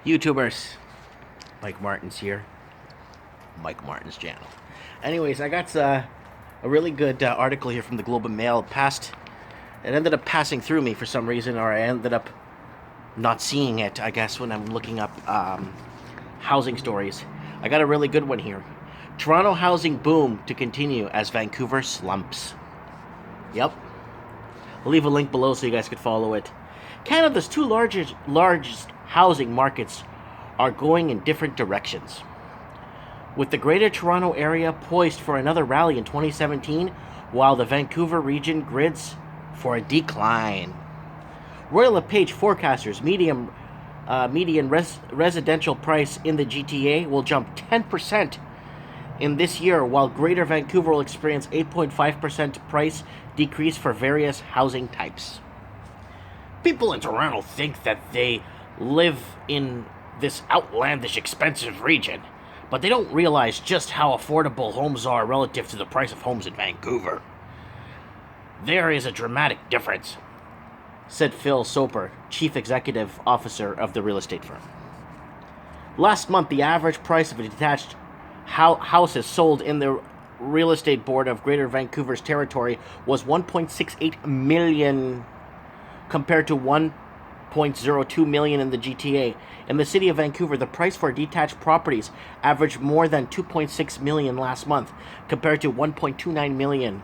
YouTubers. Mike Martins here. Mike Martins channel. Anyways, I got a really good article here from the Globe and Mail. It ended up passing through me for some reason, or I ended up not seeing it, I guess, when I'm looking up housing stories. I got a really good one here. Toronto housing boom to continue as Vancouver slumps. Yep. I'll leave a link below so you guys could follow it. Canada's two largest housing markets are going in different directions. With the Greater Toronto Area poised for another rally in 2017, while the Vancouver region grids for a decline. Royal LePage forecasters median residential price in the GTA will jump 10% in this year, while Greater Vancouver will experience 8.5% price decrease for various housing types. People in Toronto think that they live in this outlandish expensive region, but they don't realize just how affordable homes are relative to the price of homes in Vancouver. There is a dramatic difference, said Phil Soper, Chief Executive Officer of the real estate firm. Last month, the average price of a detached houses sold in the Real Estate Board of Greater Vancouver's territory was $1.68 million compared to $1.02 million in the GTA. In the city of Vancouver, the price for detached properties averaged more than $2.6 million last month, compared to $1.29 million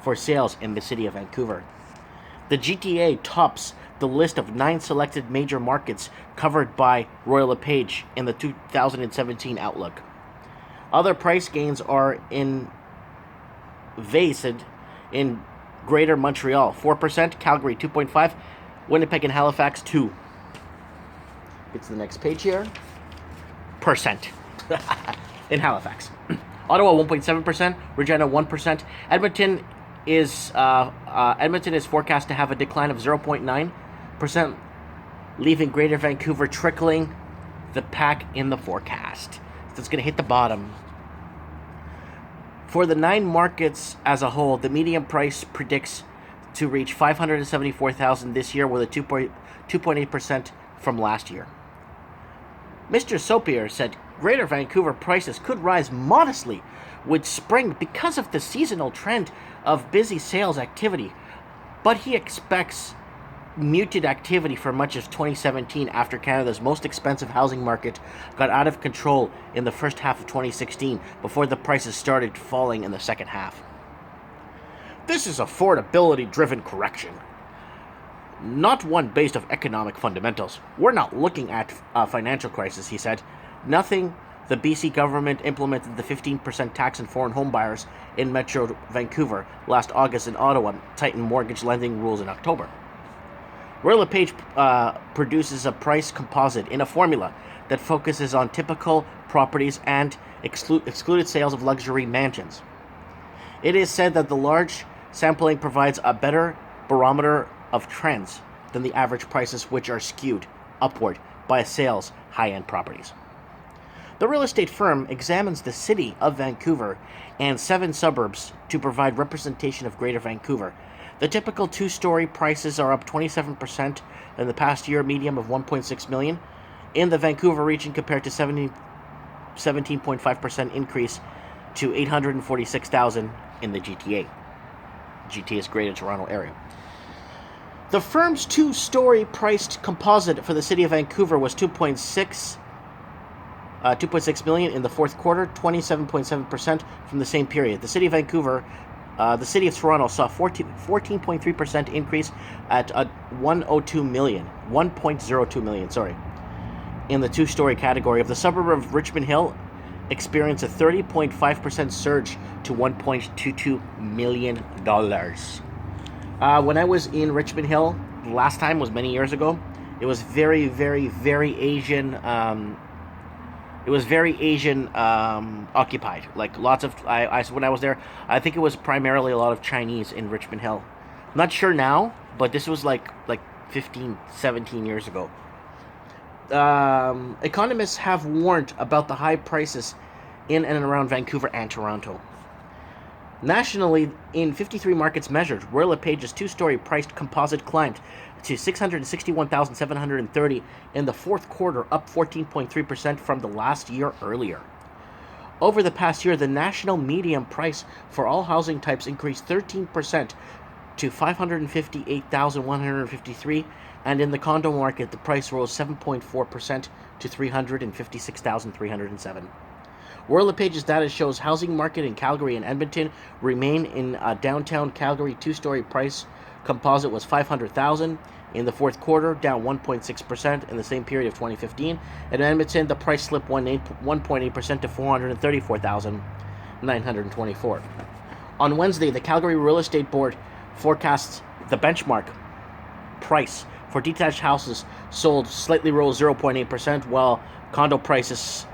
for sales in the city of Vancouver. The GTA tops the list of 9 selected major markets covered by Royal LePage in the 2017 Outlook. Other price gains are in Greater Montreal, 4%, Calgary, 2.5%, Winnipeg and Halifax, 2%. Get to the next page here. Percent in Halifax. Ottawa, 1.7%, Regina, 1%. Edmonton is forecast to have a decline of 0.9%, leaving Greater Vancouver trickling the pack in the forecast. So it's going to hit the bottom. For the 9 markets as a whole, the median price predicts to reach $574,000 this year, with a 2.8% from last year. Mr. Sopier said Greater Vancouver prices could rise modestly with spring because of the seasonal trend of busy sales activity, but he expects muted activity for much of 2017 after Canada's most expensive housing market got out of control in the first half of 2016 before the prices started falling in the second half. This is affordability-driven correction, not one based on economic fundamentals. We're not looking at a financial crisis, he said. The BC government implemented the 15% tax on foreign home buyers in Metro Vancouver last August, and Ottawa tightened mortgage lending rules in October. Royal LePage produces a price composite in a formula that focuses on typical properties and excluded sales of luxury mansions. It is said that the large sampling provides a better barometer of trends than the average prices, which are skewed upward by sales high-end properties. The real estate firm examines the city of Vancouver and 7 suburbs to provide representation of Greater Vancouver. The typical 2-story prices are up 27% in the past year, median of $1.6 million in the Vancouver region, compared to 17.5% increase to $846,000 in the GTA. GTA's Greater Toronto Area. The firm's 2-story priced composite for the city of Vancouver was $2.6 million in the fourth quarter, 27.7% from the same period. The city of Vancouver, the city of Toronto saw 14.3% increase at $1.02 million, in the 2-story category. Of the suburb of Richmond Hill, experienced a 30.5% surge to $1.22 million. When I was in Richmond Hill last time, was many years ago. It was very, very, very Asian. It was very Asian occupied. Like lots of, when I was there, I think it was primarily a lot of Chinese in Richmond Hill. I'm not sure now, but this was like 15, 17 years ago. Economists have warned about the high prices in and around Vancouver and Toronto. Nationally, in 53 markets measured, Royal LePage's two-story priced composite climbed to 661,730 in the fourth quarter, up 14.3% from the last year earlier. Over the past year, the national median price for all housing types increased 13% to 558,153, and in the condo market, the price rose 7.4% to 356,307. Royal LePage's data shows housing market in Calgary and Edmonton remain in downtown Calgary two-story price composite was 500,000 in the fourth quarter, down 1.6% in the same period of 2015. In Edmonton, the price slipped 1.8% to 434,924. On Wednesday, the Calgary Real Estate Board forecasts the benchmark price for detached houses sold slightly rose 0.8%, while condo prices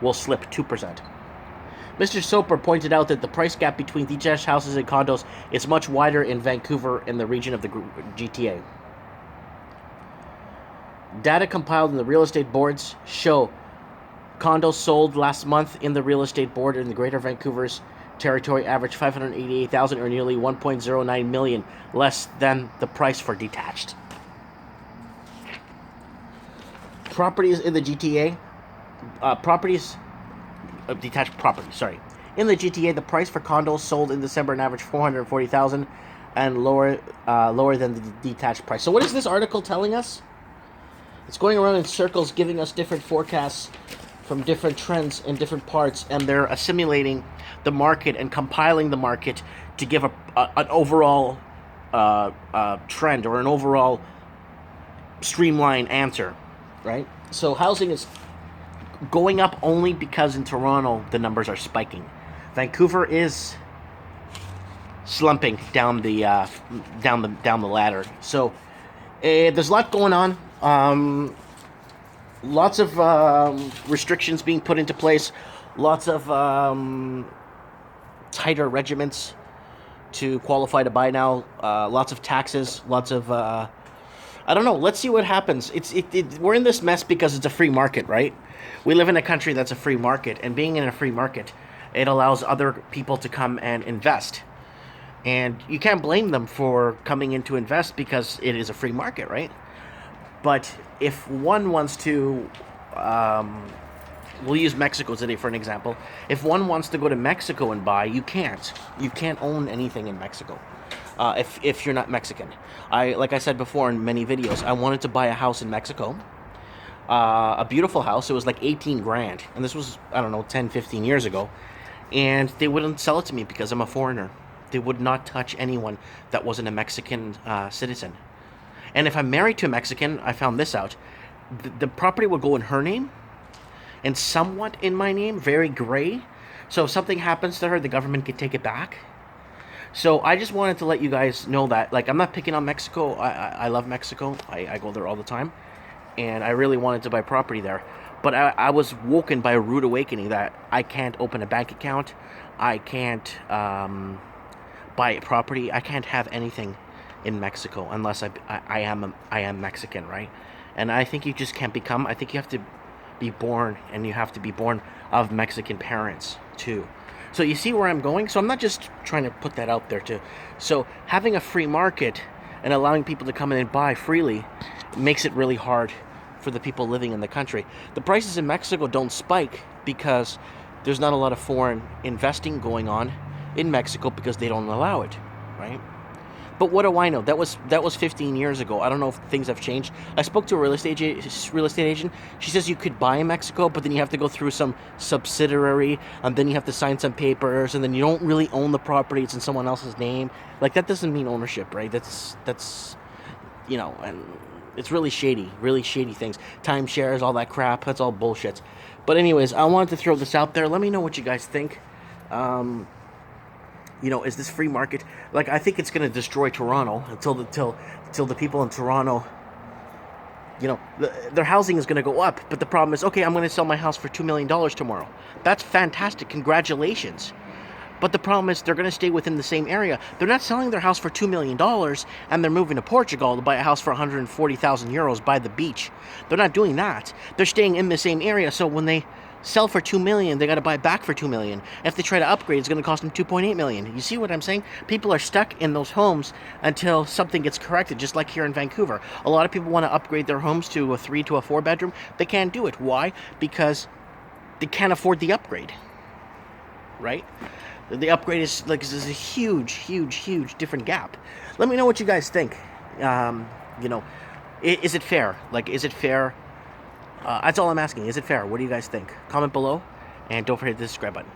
will slip 2%. Mr. Soper pointed out that the price gap between detached houses and condos is much wider in Vancouver and the region of the GTA. Data compiled in the real estate boards show condos sold last month in the real estate board in the Greater Vancouver's territory averaged 588,000, or nearly 1.09 million less than the price for detached. Properties in the GTA, detached properties, sorry. In the GTA, the price for condos sold in December an average 440,000 and lower than the detached price. So what is this article telling us? It's going around in circles, giving us different forecasts from different trends in different parts, and they're assimilating the market and compiling the market to give an overall trend or an overall streamlined answer, right? So housing is going up only because in Toronto the numbers are spiking. Vancouver is slumping down the ladder. So there's a lot going on. Lots of restrictions being put into place. Lots of tighter regiments to qualify to buy now. Lots of taxes. Lots of I don't know. Let's see what happens. We're in this mess because it's a free market, right? We live in a country that's a free market, and being in a free market, it allows other people to come and invest. And you can't blame them for coming in to invest because it is a free market, right? But if one wants to, we'll use Mexico today for an example. If one wants to go to Mexico and buy, you can't. You can't own anything in Mexico if you're not Mexican. Like I said before in many videos, I wanted to buy a house in Mexico. A beautiful house. It was like 18 grand. And this was, I don't know, 10, 15 years ago. And they wouldn't sell it to me because I'm a foreigner. They would not touch anyone that wasn't a Mexican citizen. And if I'm married to a Mexican, I found this out, the property would go in her name and somewhat in my name, very gray. So if something happens to her, the government could take it back. So I just wanted to let you guys know that, like, I'm not picking on Mexico. I love Mexico. I go there all the time. And I really wanted to buy property there. But I was woken by a rude awakening that I can't open a bank account. I can't buy a property. I can't have anything in Mexico unless I am Mexican, right? And I think you just can't become. I think you have to be born, and you have to be born of Mexican parents too. So you see where I'm going? So I'm not just trying to put that out there too. So having a free market and allowing people to come in and buy freely makes it really hard for the people living in the country. The prices in Mexico don't spike because there's not a lot of foreign investing going on in Mexico because they don't allow it, right? But what do I know? That was 15 years ago. I don't know if things have changed. I spoke to a real estate agent. She says you could buy in Mexico, but then you have to go through some subsidiary, and then you have to sign some papers, and then you don't really own the property. It's in someone else's name. Like, that doesn't mean ownership, right? That's you know, and it's really shady things. Timeshares, all that crap. That's all bullshit. But anyways, I wanted to throw this out there. Let me know what you guys think. You know, is this free market? Like, I think it's going to destroy Toronto until the people in Toronto, you know, their housing is going to go up. But the problem is, okay, I'm going to sell my house for $2 million tomorrow. That's fantastic. Congratulations. But the problem is they're going to stay within the same area. They're not selling their house for $2 million and they're moving to Portugal to buy a house for 140,000 euros by the beach. They're not doing that. They're staying in the same area. So when they sell for $2 million, they got to buy back for $2 million. If they try to upgrade, it's going to cost them $2.8 million. You see what I'm saying? People are stuck in those homes until something gets corrected, just like here in Vancouver. A lot of people want to upgrade their homes to a 3 to a 4 bedroom. They can't do it. Why? Because they can't afford the upgrade, right? The upgrade is like, there's a huge different gap. Let me know what you guys think. You know, is it fair? Like, is it fair? That's all I'm asking. Is it fair? What do you guys think? Comment below, and don't forget to hit the subscribe button.